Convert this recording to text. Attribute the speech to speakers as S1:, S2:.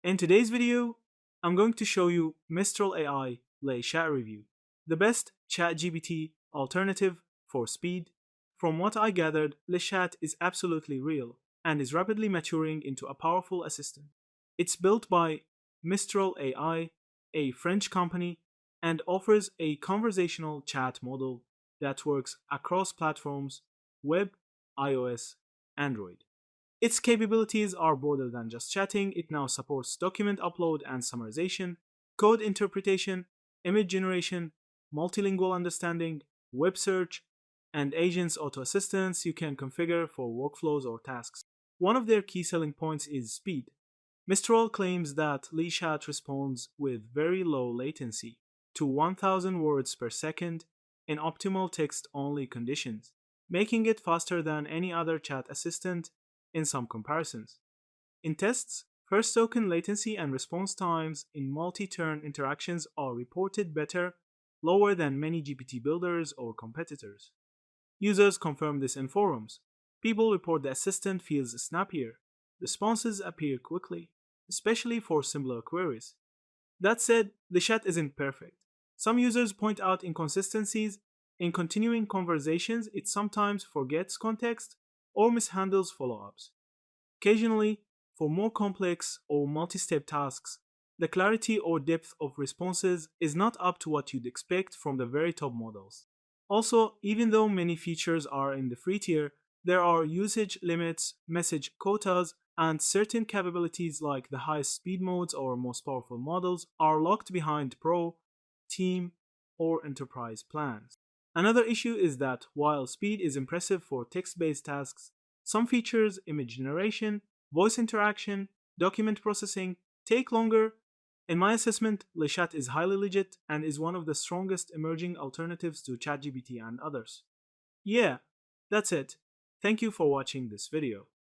S1: In today's video, I'm going to show you Mistral AI Le Chat review, the best ChatGPT alternative for speed. From what I gathered, Le Chat is absolutely real and is rapidly maturing into a powerful assistant. It's built by Mistral AI, a French company, and offers a conversational chat model that works across platforms: web, iOS, Android. Its capabilities are broader than just chatting. It now supports document upload and summarization, code interpretation, image generation, multilingual understanding, web search, and agents auto assistance you can configure for workflows or tasks. One of their key selling points is speed. Mistral claims that LeChat responds with very low latency to 1000 words per second in optimal text only conditions, making it faster than any other chat assistant in some comparisons. In tests, first token latency and response times in multi turn interactions are reported better, lower than many GPT builders or competitors. Users confirm this in forums. People report the assistant feels snappier. Responses appear quickly, especially for similar queries. That said, the chat isn't perfect. Some users point out inconsistencies in continuing conversations. It sometimes forgets context or mishandles follow ups. Occasionally, for more complex or multi step tasks, the clarity or depth of responses is not up to what you'd expect from the very top models. Also, even though many features are in the free tier, there are usage limits, message quotas, and certain capabilities like the highest speed modes or most powerful models are locked behind Pro, Team, or Enterprise plans. Another issue is that while speed is impressive for text based tasks, some features, image generation, voice interaction, document processing, take longer. In my assessment, LeChat is highly legit and is one of the strongest emerging alternatives to ChatGPT and others. Yeah, that's it. Thank you for watching this video.